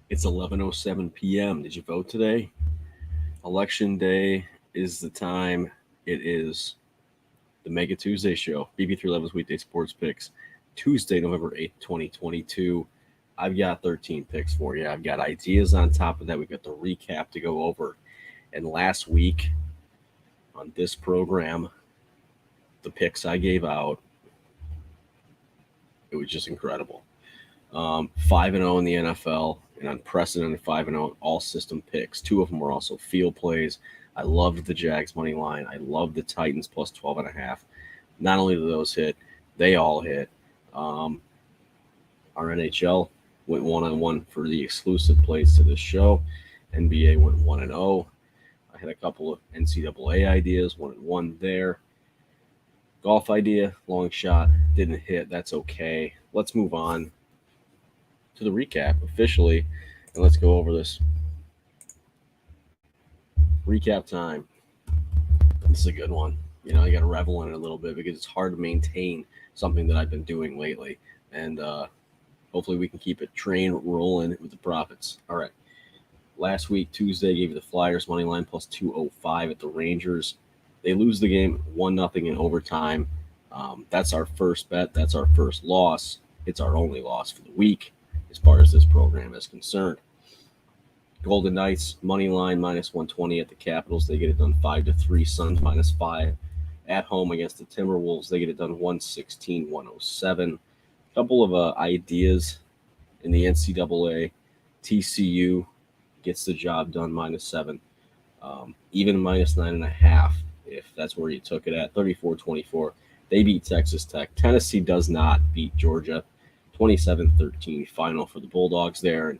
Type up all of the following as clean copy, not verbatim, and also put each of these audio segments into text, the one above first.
It's 11:07 p.m. Did you vote today? Election day is the time. It is the Mega Tuesday show. BP311's Weekday Sports Picks. Tuesday, November 8th, 2022. I've got 13 picks for you. I've got ideas on top of that. We've got the recap to go over. And last week on this program, the picks I gave out, it was just incredible. 5-0 in the NFL, an unprecedented 5-0 in all system picks. Two of them were also field plays. I loved the Jags money line. I loved the Titans plus 12.5. Not only did those hit, they all hit. Our NHL went 1-1 for the exclusive plays to this show. NBA went 1-0. I had a couple of NCAA ideas, 1-1 there. Golf idea, long shot, didn't hit. That's okay. Let's move on to the recap officially, and let's go over this. Recap time. This is a good one. You got to revel in it a little bit because it's hard to maintain something that I've been doing lately, and hopefully we can keep it train rolling with the profits. All right. Last week, Tuesday, gave you the Flyers money line plus 205 at the Rangers. They lose the game 1-0 in overtime. That's our first bet. That's our first loss. It's our only loss for the week as far as this program is concerned. Golden Knights money line minus 120 at the Capitals. They get it done 5-3. Suns minus 5 at home against the Timberwolves. They get it done 116-107. A couple of ideas in the NCAA. TCU gets the job done minus 7. Even minus 9.5 if that's where you took it at. 34-24. They beat Texas Tech. Tennessee does not beat Georgia. 27-13 final for the Bulldogs there. And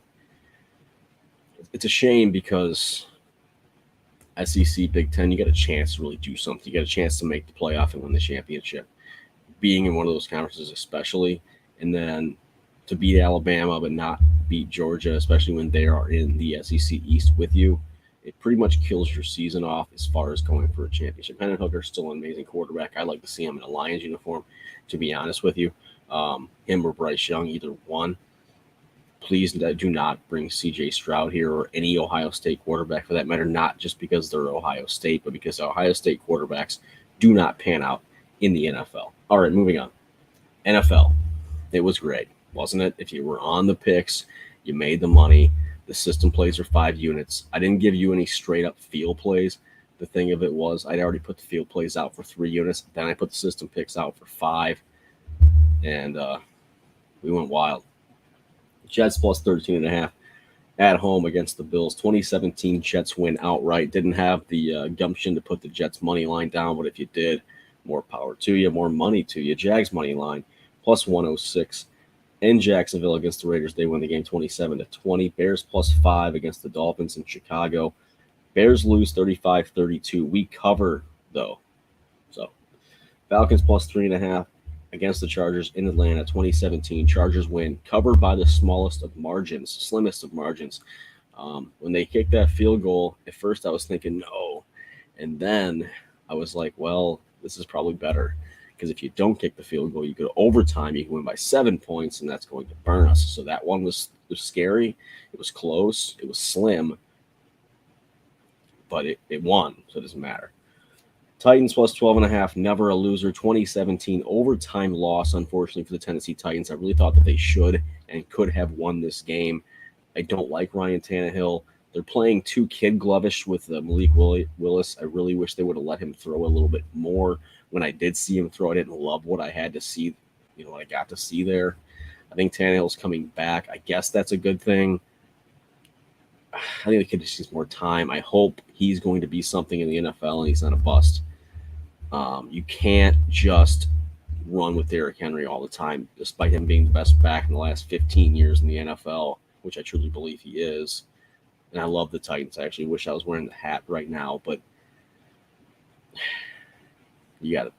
it's a shame because SEC, Big Ten, you got a chance to really do something. You got a chance to make the playoff and win the championship. Being in one of those conferences especially, and then to beat Alabama but not beat Georgia, especially when they are in the SEC East with you, it pretty much kills your season off as far as going for a championship. Hendon Hooker's still an amazing quarterback. I'd like to see him in a Lions uniform, to be honest with you. Him or Bryce Young, either one. Please do not bring C.J. Stroud here or any Ohio State quarterback for that matter, not just because they're Ohio State, but because Ohio State quarterbacks do not pan out in the NFL. All right, moving on. NFL. It was great, wasn't it? If you were on the picks, you made the money. The system plays are 5 units. I didn't give you any straight-up field plays. The thing of it was I'd already put the field plays out for 3 units. Then I put the system picks out for 5. And we went wild. Jets plus 13.5 at home against the Bills. 2017 Jets win outright. Didn't have the gumption to put the Jets money line down, but if you did, more power to you, more money to you. Jags money line plus 106 in Jacksonville against the Raiders. They win the game 27-20. Bears plus 5 against the Dolphins in Chicago. Bears lose 35-32. We cover though. So Falcons plus 3.5 against the Chargers in Atlanta. 2017 Chargers win, covered by the slimmest of margins. When they kicked that field goal, at first I was thinking no, and then I was like, well, this is probably better because if you don't kick the field goal, you go to overtime, you can win by 7 points, and that's going to burn us. So that one was scary. It was close. It was slim, but it won, so it doesn't matter. Titans plus 12.5, never a loser. 2017 overtime loss, unfortunately, for the Tennessee Titans. I really thought that they should and could have won this game. I don't like Ryan Tannehill. They're playing too kid glovish with Malik Willis. I really wish they would have let him throw a little bit more. When I did see him throw, I didn't love what I had to see, what I got to see there. I think Tannehill's coming back. I guess that's a good thing. I think the kid just needs more time. I hope he's going to be something in the NFL and he's not a bust. You can't just run with Derrick Henry all the time, despite him being the best back in the last 15 years in the NFL, which I truly believe he is. And I love the Titans. I actually wish I was wearing the hat right now, but you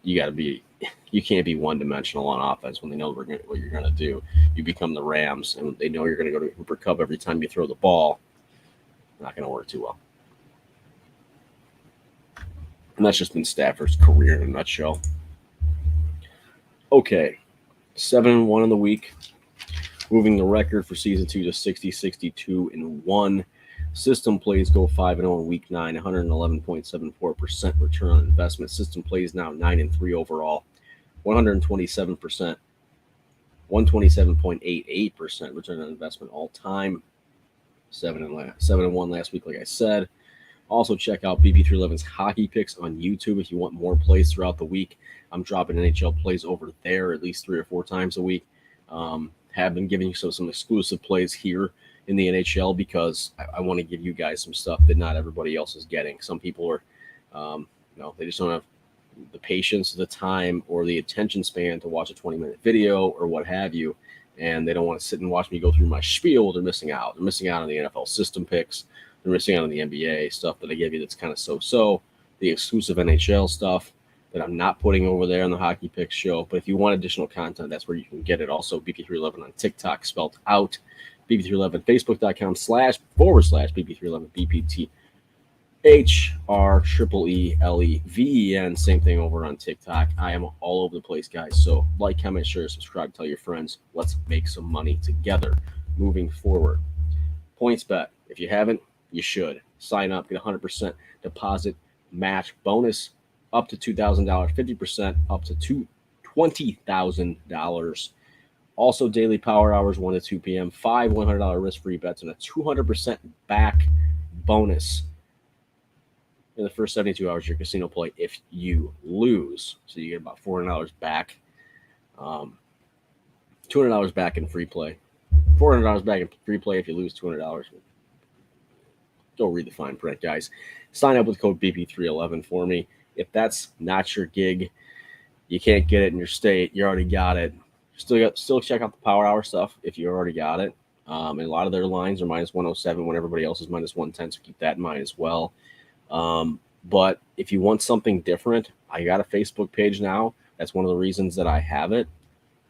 can't be one-dimensional on offense when they know what you're going to do. You become the Rams, and they know you're going to go to Cooper Kupp every time you throw the ball. Not going to work too well. And that's just been Stafford's career in a nutshell. Okay, 7-1 in the week. moving the record for season 2 to 60, 62-1. System plays go 5-0 in week 9, 111.74% return on investment. System plays now 9-3 overall, 127%, 127.88% return on investment all time. 7-1 last week, like I said. Also, check out BP311's hockey picks on YouTube if you want more plays throughout the week. I'm dropping NHL plays over there at least 3 or 4 times a week. Have been giving you some exclusive plays here in the NHL because I want to give you guys some stuff that not everybody else is getting. Some people are, they just don't have the patience, the time, or the attention span to watch a 20-minute video or what have you, and they don't want to sit and watch me go through my spiel. They're missing out. They're missing out on the NFL system picks. They're missing out on the NBA stuff that I give you that's kind of so-so, the exclusive NHL stuff that I'm not putting over there on the Hockey Picks show. But if you want additional content, that's where you can get it. Also, BP311 on TikTok, spelled out. BP311, Facebook.com//BP311, BPTHREELEVEN. Same thing over on TikTok. I am all over the place, guys. So like, comment, share, subscribe, tell your friends. Let's make some money together moving forward. PointsBet. If you haven't, you should. Sign up, get 100% deposit match bonus up to $2,000, 50% up to $20,000. Also, daily power hours 1 to 2 p.m., 5 $100 risk-free bets, and a 200% back bonus in the first 72 hours of your casino play if you lose. So you get about $400 back, $200 back in free play, $400 back in free play if you lose $200. Go read the fine print, guys. Sign up with code BP311 for me. If that's not your gig, you can't get it in your state, you already got it. Still check out the power hour stuff if you already got it. And a lot of their lines are minus 107 when everybody else is minus 110, so keep that in mind as well. But if you want something different, I got a Facebook page now. That's one of the reasons that I have it.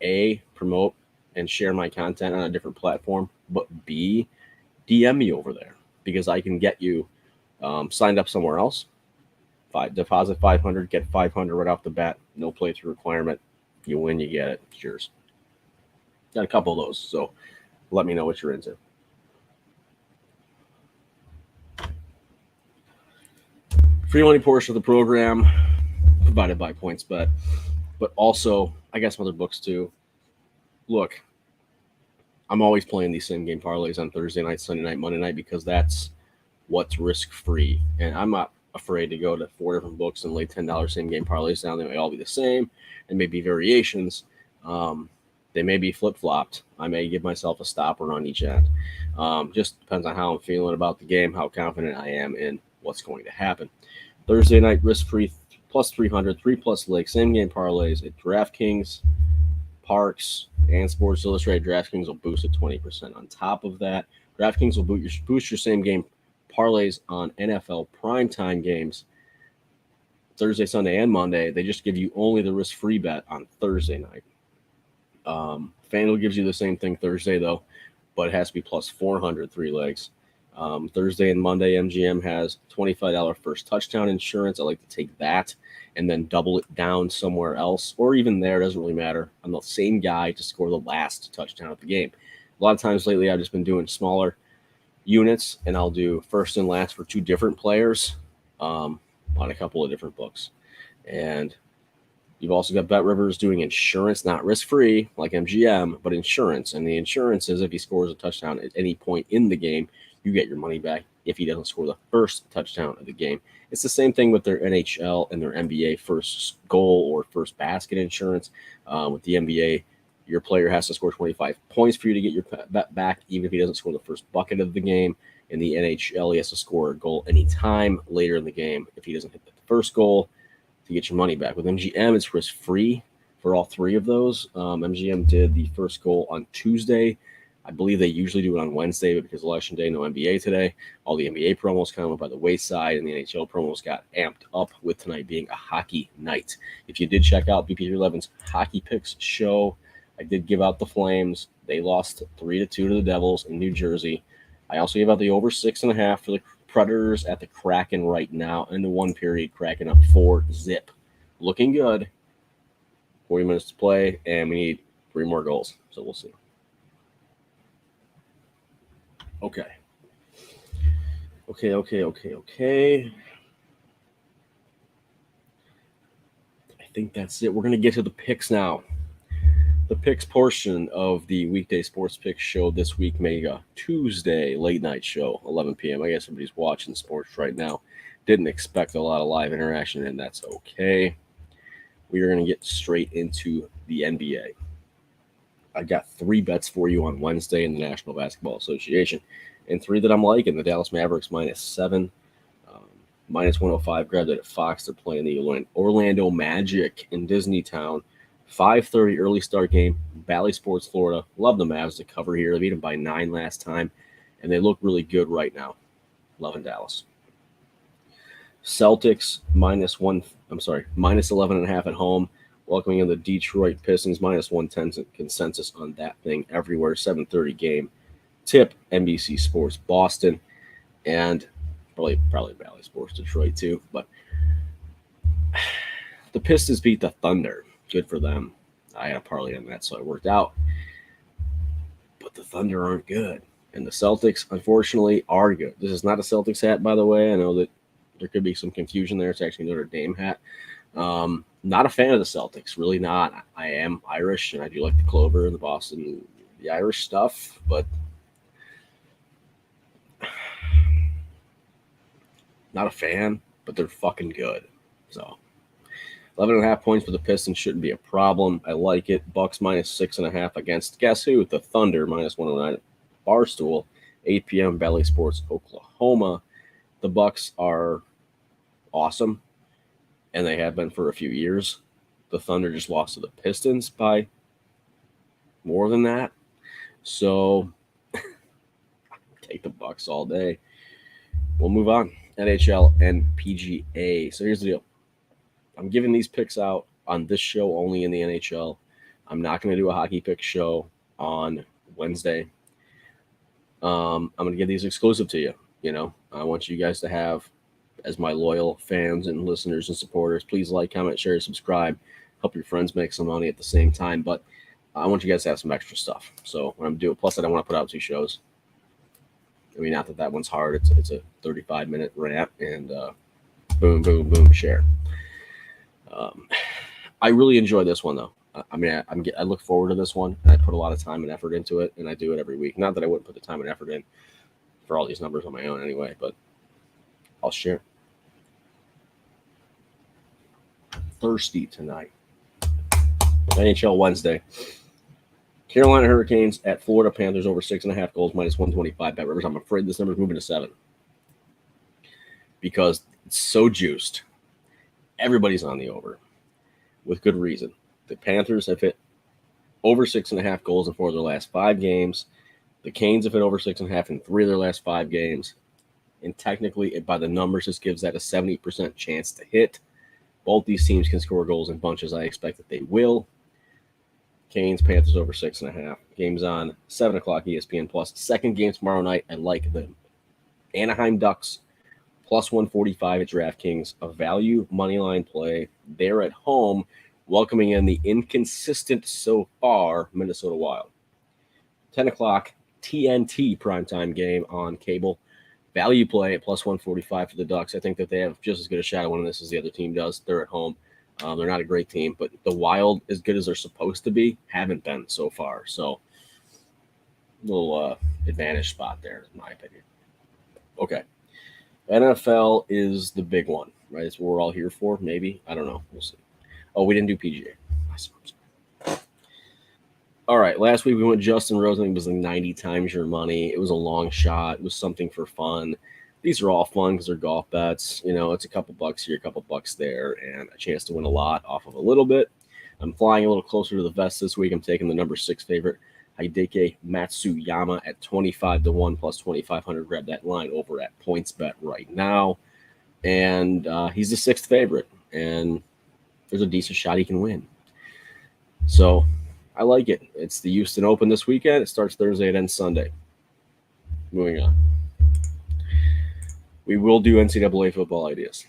A, promote and share my content on a different platform, but B, DM me over there because I can get you signed up somewhere else. Deposit 500, get 500 right off the bat. No playthrough requirement. You win, you get it. It's yours. Got a couple of those, so let me know what you're into. Free money portion of the program provided by PointsBet, but also I got some other books too. Look, I'm always playing these same game parlays on Thursday night, Sunday night, Monday night because that's what's risk-free. And I'm not afraid to go to 4 different books and lay $10 same game parlays down. They may all be the same and may be variations. They may be flip-flopped. I may give myself a stopper on each end. Just depends on how I'm feeling about the game, how confident I am in what's going to happen. Thursday night, risk-free, plus 300, 3+ legs, same game parlays at DraftKings, Parks, and Sports Illustrated. DraftKings will boost it 20%. On top of that, DraftKings will boost your same game parlays on NFL primetime games Thursday, Sunday, and Monday. They just give you only the risk-free bet on Thursday night. FanDuel gives you the same thing Thursday, though, but it has to be plus 400, 3 legs. Thursday and Monday, MGM has $25 first touchdown insurance. I like to take that and then double it down somewhere else, or even there, doesn't really matter. I'm the same guy to score the last touchdown of the game. A lot of times lately, I've just been doing smaller units, and I'll do first and last for 2 different players on a couple of different books. And you've also got Bet Rivers doing insurance, not risk-free like MGM, but insurance. And the insurance is if he scores a touchdown at any point in the game, you get your money back if he doesn't score the first touchdown of the game. It's the same thing with their NHL and their NBA first goal or first basket insurance. With the NBA, your player has to score 25 points for you to get your bet back, even if he doesn't score the first bucket of the game. In the NHL, he has to score a goal anytime later in the game if he doesn't hit the first goal to get your money back. With MGM, it's risk-free for all 3 of those. MGM did the first goal on Tuesday. I believe they usually do it on Wednesday, but because Election Day, no NBA today. All the NBA promos kind of went by the wayside, and the NHL promos got amped up with tonight being a hockey night. If you did check out BP311's Hockey Picks show, I did give out the Flames. They lost 3-2 to the Devils in New Jersey. I also gave out the over 6.5 for the Predators at the Kraken right now. In the 1 period, Kraken up 4-0. Looking good. 40 minutes to play, and we need 3 more goals, so we'll see. Okay. Okay. I think that's it. We're going to get to the picks now. The picks portion of the weekday sports picks show this week, mega Tuesday late night show, 11 p.m. I guess everybody's watching sports right now. Didn't expect a lot of live interaction, and that's okay. We are going to get straight into the NBA. I got 3 bets for you on Wednesday in the National Basketball Association, and 3 that I'm liking. The Dallas Mavericks -7, -105. Grabbed it at Fox. They're playing the Orlando Magic in Disneytown. 5:30 early start game. Valley Sports, Florida. Love the Mavs to cover here. They beat them by 9 last time, and they look really good right now. Loving Dallas. Celtics -11.5 at home. Welcoming in the Detroit Pistons -110 consensus on that thing everywhere. 7:30 game. Tip NBC Sports Boston, and probably Valley Sports Detroit too. But the Pistons beat the Thunder. Good for them. I had a parlay on that, so it worked out. But the Thunder aren't good, and the Celtics, unfortunately, are good. This is not a Celtics hat, by the way. I know that there could be some confusion there. It's actually Notre Dame hat. Not a fan of the Celtics, really not. I am Irish, and I do like the Clover and the Boston, the Irish stuff, but not a fan, but they're fucking good. So 11.5 points for the Pistons shouldn't be a problem. I like it. Bucks -6.5 against, guess who? The Thunder -109. Barstool, 8 p.m. Valley Sports, Oklahoma. The Bucks are awesome, and they have been for a few years. The Thunder just lost to the Pistons by more than that. So take the Bucks all day. We'll move on. NHL and PGA. So here's the deal. I'm giving these picks out on this show only in the NHL. I'm not going to do a hockey pick show on Wednesday. I'm going to give these exclusive to you. You know, I want you guys to have, as my loyal fans and listeners and supporters, please like, comment, share, subscribe. Help your friends make some money at the same time. But I want you guys to have some extra stuff. So what I'm doing, plus I don't want to put out 2 shows. I mean, not that one's hard. It's a 35-minute rant, and boom, boom, boom, share. I really enjoy this one, though. I mean, I look forward to this one, and I put a lot of time and effort into it, and I do it every week. Not that I wouldn't put the time and effort in for all these numbers on my own anyway, but I'll share. Thirsty tonight. NHL Wednesday. Carolina Hurricanes at Florida Panthers over 6.5 goals -125 bet rivers. I'm afraid this number is moving to 7 because it's so juiced. Everybody's on the over with good reason. The Panthers have hit over 6.5 goals in 4 of their last 5 games. The Canes have hit over 6.5 in 3 of their last 5 games. And technically, by the numbers, this gives that a 70% chance to hit. Both these teams can score goals in bunches. I expect that they will. Canes, Panthers over 6.5. Games on 7 o'clock ESPN Plus. Second game tomorrow night. I like the Anaheim Ducks +145 at DraftKings. A value money line play. They're at home, welcoming in the inconsistent so far Minnesota Wild. 10 o'clock TNT primetime game on cable. Value play at +145 for the Ducks. I think that they have just as good a shot at winning this as the other team does. They're at home. They're not a great team, but the Wild, as good as they're supposed to be, haven't been so far. So, little advantage spot there, in my opinion. Okay. NFL is the big one, right? It's what we're all here for, maybe. I don't know. We'll see. Oh, we didn't do PGA. All right. Last week we went Justin Rose. I think it was like 90 times your money. It was a long shot. It was something for fun. These are all fun because they're golf bets. You know, it's a couple bucks here, a couple bucks there, and a chance to win a lot off of a little bit. I'm flying a little closer to the vest this week. I'm taking the number 6 favorite, Hideki Matsuyama at 25-1 +2,500. Grab that line over at PointsBet right now. And he's the 6th favorite, and there's a decent shot he can win. So I like it. It's the Houston Open this weekend. It starts Thursday and ends Sunday. Moving on. We will do NCAA football ideas.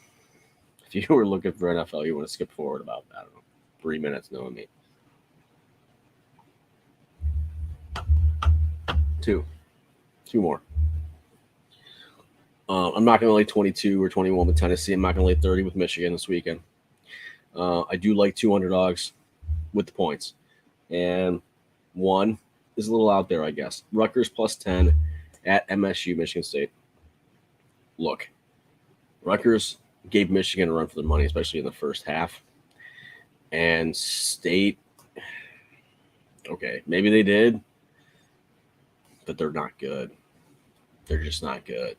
If you were looking for NFL, you want to skip forward about, 3 minutes knowing me. 2 more. I'm not going to lay 22 or 21 with Tennessee. I'm not going to lay 30 with Michigan this weekend. I do like 2 underdogs with the points. And one is a little out there, I guess. Rutgers plus 10 at MSU, Michigan State. Look, Rutgers gave Michigan a run for their money, especially in the first half. And State, okay, maybe they did, but they're not good. They're just not good.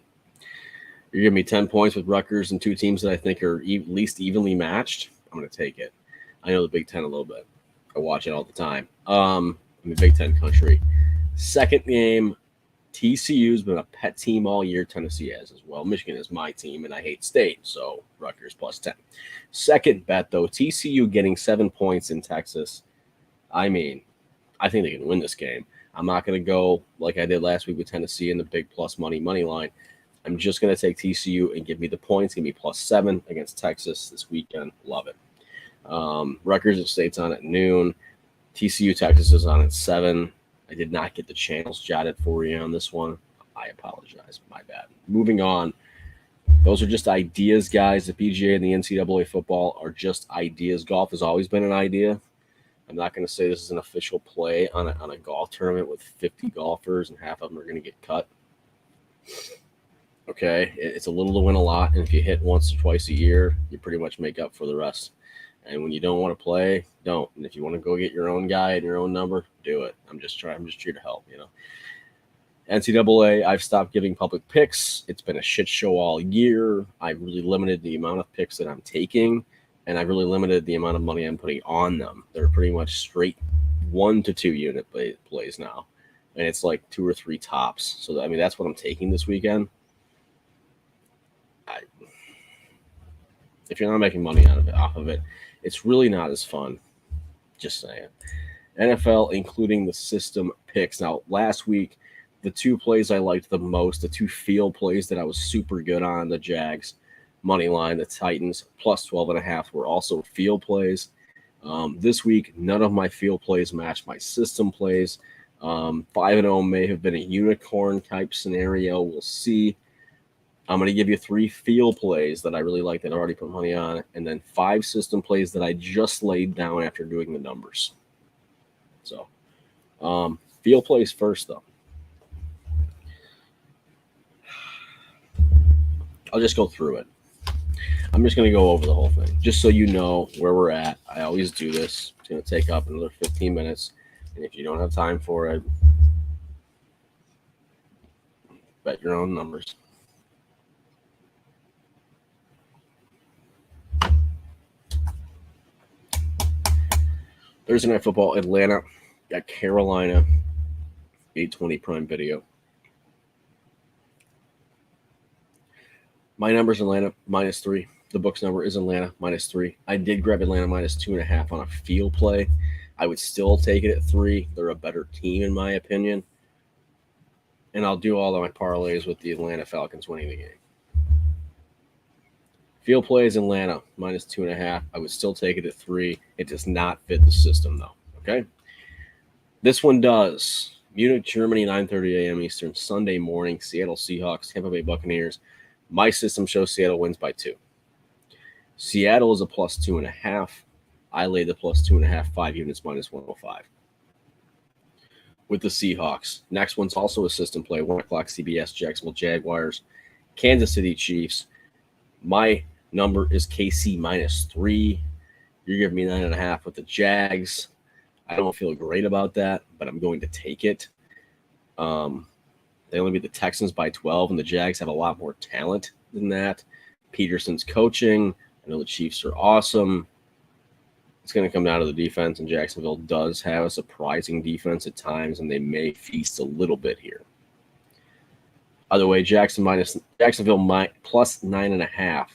You're giving me 10 points with Rutgers and 2 teams that I think are at least evenly matched. I'm going to take it. I know the Big Ten a little bit. I watch it all the time. I'm a Big Ten country. Second game, TCU's been a pet team all year. Tennessee has as well. Michigan is my team, and I hate State, so Rutgers plus 10. Second bet, though, TCU getting 7 points in Texas. I mean, I think they can win this game. I'm not going to go like I did last week with Tennessee in the big plus money line. I'm just going to take TCU and give me the points. Give me plus 7 against Texas this weekend. Love it. Rutgers and State's on at noon. TCU Texas is on at 7. I did not get the channels jotted for you on this one. I apologize. My bad. Moving on. Those are just ideas, guys. The PGA and the NCAA football are just ideas. Golf has always been an idea. I'm not going to say this is an official play on a golf tournament with 50 golfers and half of them are going to get cut. Okay, it's a little to win a lot, and if you hit once or twice a year, you pretty much make up for the rest. And when you don't want to play, don't. And if you want to go get your own guy and your own number, do it. I'm just here to help, NCAA, I've stopped giving public picks. It's been a shit show all year. I've really limited the amount of picks that I'm taking, and I've really limited the amount of money I'm putting on them. They're pretty much straight 1 to 2 unit plays now, and it's like 2 or 3 tops. So, that's what I'm taking this weekend. If you're not making money off of it, it's really not as fun. Just saying. NFL, including the system picks. Now, last week, the 2 plays I liked the most, the 2 field plays that I was super good on, the Jags money line, the Titans plus 12.5 were also field plays. This week, none of my field plays matched my system plays. 5-0 may have been a unicorn type scenario. We'll see. I'm going to give you 3 field plays that I really like that I already put money on, and then 5 system plays that I just laid down after doing the numbers. So, field plays first, though. I'll just go through it. I'm just going to go over the whole thing, just so you know where we're at. I always do this. It's going to take up another 15 minutes, and if you don't have time for it, bet your own numbers. Thursday Night Football, Atlanta at Carolina, 8:20 Prime Video. My number is Atlanta, -3. The book's number is Atlanta, -3. I did grab Atlanta -2.5 on a field play. I would still take it at 3. They're a better team, in my opinion. And I'll do all of my parlays with the Atlanta Falcons winning the game. Field play is Atlanta, -2.5. I would still take it at 3. It does not fit the system, though. Okay? This one does. Munich, Germany, 9:30 a.m. Eastern, Sunday morning. Seattle Seahawks, Tampa Bay Buccaneers. My system shows Seattle wins by 2. Seattle is a +2.5. I laid the +2.5, 5 units, -105. With the Seahawks. Next one's also a system play. 1 o'clock CBS, Jacksonville Jaguars, Kansas City Chiefs. My number is KC -3. You're giving me 9.5 with the Jags. I don't feel great about that, but I'm going to take it. They only beat the Texans by 12, and the Jags have a lot more talent than that. Peterson's coaching. I know the Chiefs are awesome. It's going to come down to the defense, and Jacksonville does have a surprising defense at times, and they may feast a little bit here. Other way, Jacksonville +9.5.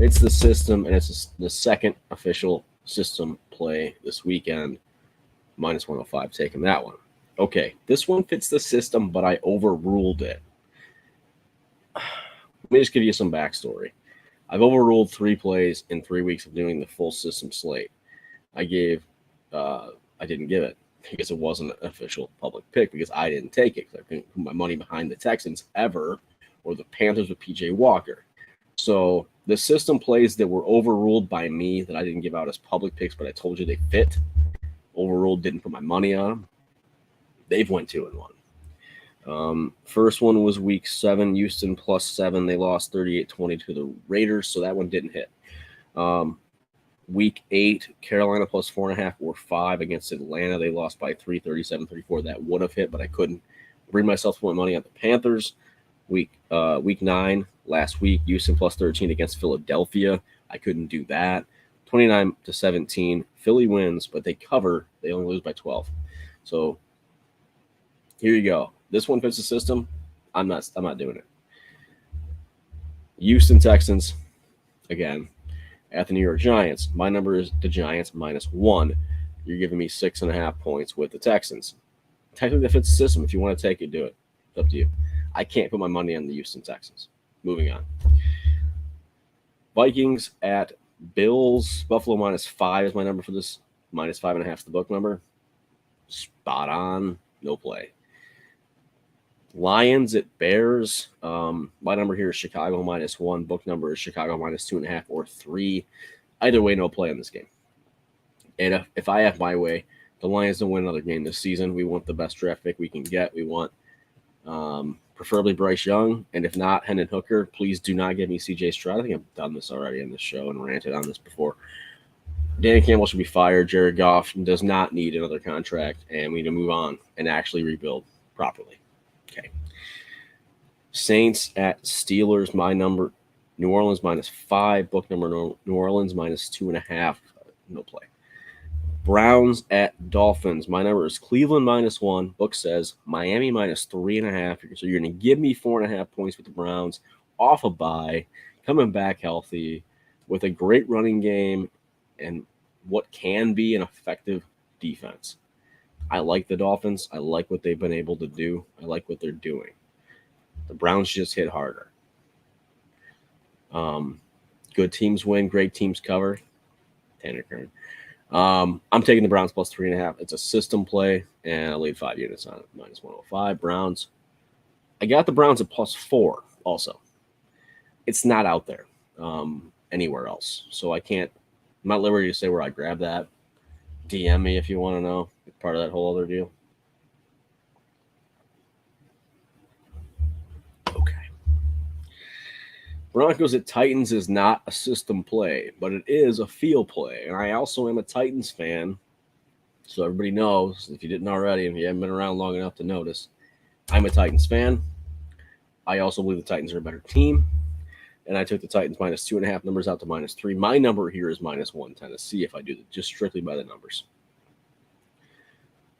It's the system, and it's the second official system play this weekend. -105, taking that one. Okay, this one fits the system, but I overruled it. Let me just give you some backstory. I've overruled 3 plays in 3 weeks of doing the full system slate. I didn't give it because it wasn't an official public pick because I didn't take it because I couldn't put my money behind the Texans ever, or the Panthers with PJ Walker. So the system plays that were overruled by me that I didn't give out as public picks, but I told you they fit. Overruled, didn't put my money on them. They've went 2-1. First one was week 7, Houston +7. They lost 38-20 to the Raiders, so that one didn't hit. Week 8, Carolina +4.5 or 5 against Atlanta. They lost by 3, 37-34. That would have hit, but I couldn't bring myself to put money on the Panthers. Week 9, last week, Houston +13 against Philadelphia. I couldn't do that. 29-17. Philly wins, but they cover. They only lose by 12. So here you go. This one fits the system. I'm not doing it. Houston Texans, again, at the New York Giants. My number is the Giants -1. You're giving me 6.5 points with the Texans. Technically, that fits the system. If you want to take it, do it. It's up to you. I can't put my money on the Houston Texans. Moving on. Vikings at Bills. Buffalo -5 is my number for this. -5.5 is the book number. Spot on. No play. Lions at Bears. My number here is Chicago -1. Book number is Chicago -2.5 or 3. Either way, no play in this game. And if I have my way, the Lions don't win another game this season. We want the best draft pick we can get. We want preferably Bryce Young. And if not, Hendon Hooker. Please do not give me CJ Stroud. I think I've done this already in this show and ranted on this before. Danny Campbell should be fired. Jared Goff does not need another contract. And we need to move on and actually rebuild properly. Okay. Saints at Steelers. My number, New Orleans -5. Book number, New Orleans -2.5. No play. Browns at Dolphins. My number is Cleveland -1. Book says Miami -3.5. So you're going to give me 4.5 points with the Browns off a bye, coming back healthy with a great running game and what can be an effective defense. I like the Dolphins. I like what they've been able to do. I like what they're doing. The Browns just hit harder. Good teams win. Great teams cover. Tanner Kern. I'm taking the Browns +3.5. It's a system play, and I laid 5 units on it. -105. Browns. I got the Browns at +4 also. It's not out there anywhere else. So I can't, I'm not liberty to say where I grabbed that. DM me if you want to know. It's part of that whole other deal. Okay. Broncos at Titans is not a system play, but it is a feel play. And I also am a Titans fan. So everybody knows, if you didn't already, and if you haven't been around long enough to notice, I'm a Titans fan. I also believe the Titans are a better team. And I took the Titans -2.5 numbers out to -3. My number here is -1 Tennessee if I do it just strictly by the numbers.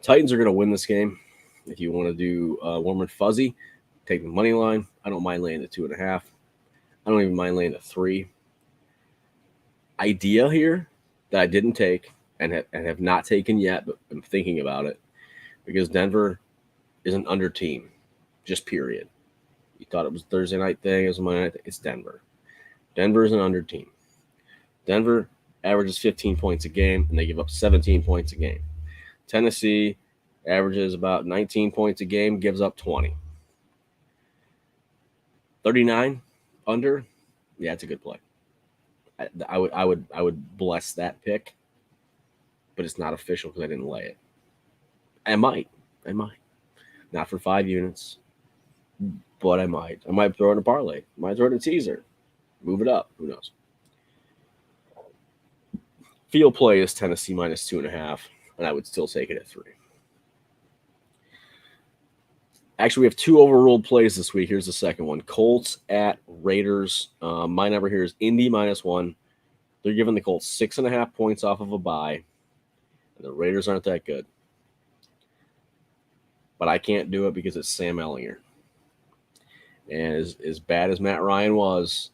Titans are going to win this game. If you want to do warm and fuzzy, take the money line. I don't mind laying the 2.5. I don't even mind laying the 3. Idea here that I didn't take and have not taken yet, but I'm thinking about it because Denver is an under team, just period. You thought it was Thursday night thing, it was a Monday night thing. It's Denver. Denver is an under team. Denver averages 15 points a game, and they give up 17 points a game. Tennessee averages about 19 points a game, gives up 20. 39 under, yeah, it's a good play. I would bless that pick, but it's not official because I didn't lay it. I might. Not for 5 units, but I might. I might throw in a parlay. I might throw in a teaser. Move it up. Who knows? Field play is Tennessee -2.5, and I would still take it at 3. Actually, we have 2 overruled plays this week. Here's the second one. Colts at Raiders. My number here is Indy -1. They're giving the Colts 6.5 points off of a bye, and the Raiders aren't that good. But I can't do it because it's Sam Ellinger. And as bad as Matt Ryan was,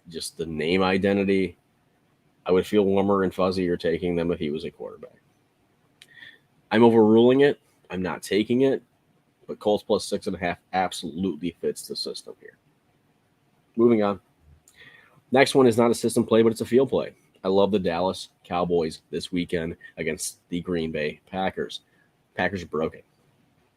just the name identity, I would feel warmer and fuzzier taking them if he was a quarterback. I'm overruling it. I'm not taking it. But Colts +6.5 absolutely fits the system here. Moving on. Next one is not a system play, but it's a field play. I love the Dallas Cowboys this weekend against the Green Bay Packers. Packers are broken.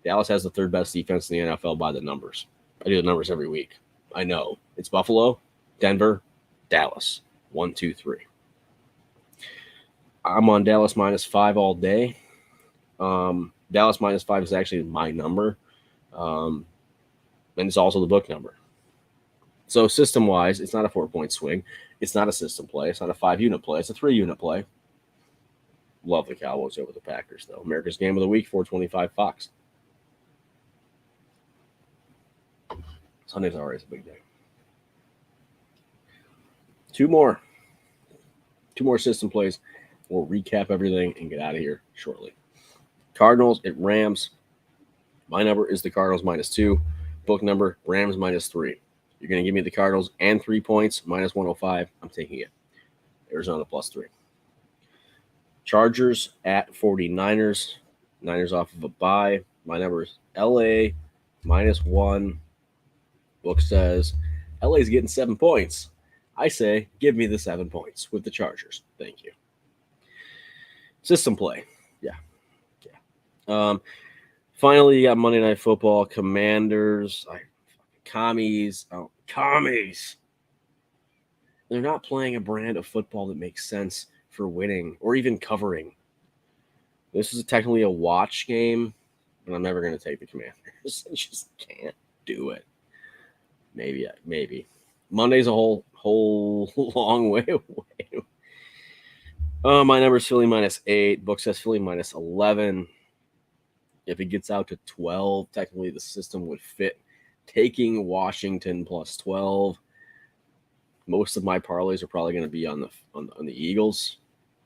Dallas has the 3rd best defense in the NFL by the numbers. I do the numbers every week. I know. It's Buffalo, Denver, Dallas. 1, 2, 3. I'm on Dallas -5 all day. Dallas -5 is actually my number. And it's also the book number. So system-wise, it's not a 4-point swing. It's not a system play. It's not a 5-unit play. It's a 3-unit play. Love the Cowboys over the Packers, though. America's Game of the Week, 425 Fox. Sunday's always a big day. Two more system plays. We'll recap everything and get out of here shortly. Cardinals at Rams. My number is the Cardinals -2. Book number, Rams -3. You're going to give me the Cardinals and 3 points, -105. I'm taking it. Arizona +3. Chargers at 49ers. Niners off of a bye. My number is LA -1. Book says LA's getting 7 points. I say give me the 7 points with the Chargers. Thank you. System play. Yeah. Finally, you got Monday Night Football. Commanders. Commies. Commies. They're not playing a brand of football that makes sense for winning or even covering. This is technically a watch game, but I'm never going to take the Commanders. I just can't do it. Maybe. Monday's a whole long way away. My number is Philly -8. Book says Philly -11. If it gets out to 12, technically the system would fit taking Washington +12. Most of my parlays are probably going to be on the Eagles,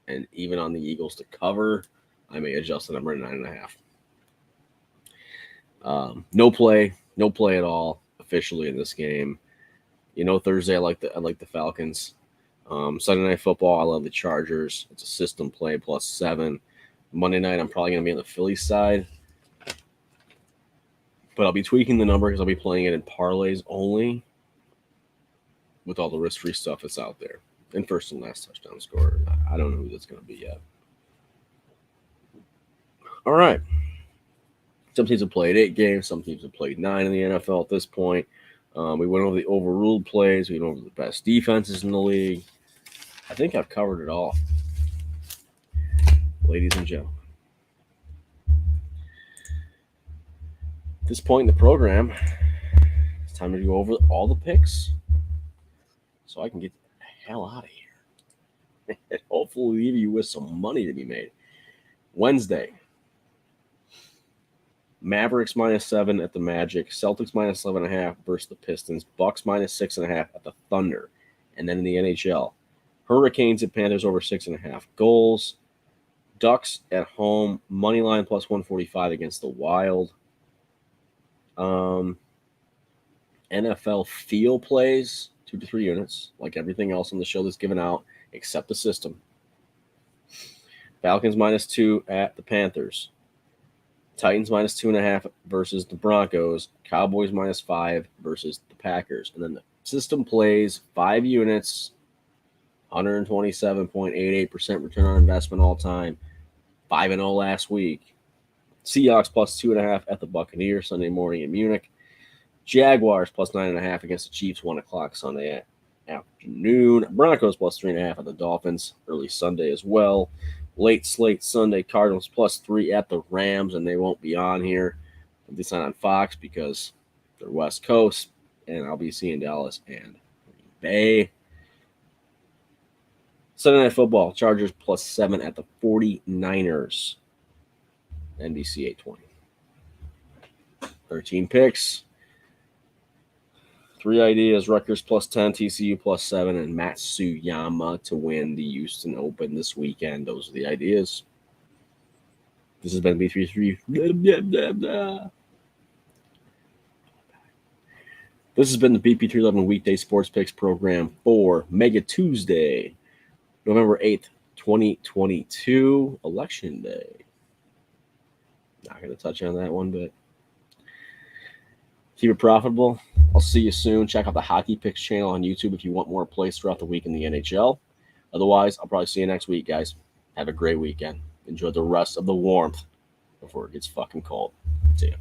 and even on the Eagles to cover, I may adjust the number to 9.5. No play at all officially in this game. Thursday I like the Falcons. Sunday Night Football, I love the Chargers. It's a system play +7. Monday night, I'm probably going to be on the Philly side, but I'll be tweaking the number because I'll be playing it in parlays only with all the risk-free stuff that's out there. And first and last touchdown scorer. I don't know who that's going to be yet. All right. Some teams have played 8 games. Some teams have played 9 in the NFL at this point. We went over the overruled plays. We went over the best defenses in the league. I think I've covered it all, ladies and gentlemen. At this point in the program, it's time to go over all the picks so I can get the hell out of here and hopefully leave you with some money to be made. Wednesday, Mavericks -7 at the Magic, Celtics -11.5 versus the Pistons, Bucks -6.5 at the Thunder, and then in the NHL, Hurricanes at Panthers over 6.5 goals, Ducks at home, money line +145 against the Wild. NFL feel plays 2 to 3 units, like everything else on the show that's given out, except the system. Falcons -2 at the Panthers. Titans -2.5 versus the Broncos. Cowboys -5 versus the Packers. And then the system plays 5 units, 127.88% return on investment all time, 5-0 last week. Seahawks +2.5 at the Buccaneers Sunday morning in Munich. Jaguars +9.5 against the Chiefs 1 o'clock Sunday afternoon. Broncos +3.5 at the Dolphins early Sunday as well. Late slate Sunday, Cardinals +3 at the Rams, and they won't be on here. It's not on Fox because they're West Coast, and I'll be seeing Dallas and Green Bay. Sunday Night Football, Chargers +7 at the 49ers. NBC 820. 13 picks. 3 ideas, Rutgers +10, TCU +7, and Matsuyama to win the Houston Open this weekend. Those are the ideas. This has been B33. This has been the BP311 Weekday Sports Picks program for Mega Tuesday, November 8th, 2022, Election Day. Not going to touch on that one, but keep it profitable. I'll see you soon. Check out the Hockey Picks channel on YouTube if you want more plays throughout the week in the NHL. Otherwise, I'll probably see you next week, guys. Have a great weekend. Enjoy the rest of the warmth before it gets fucking cold. See ya.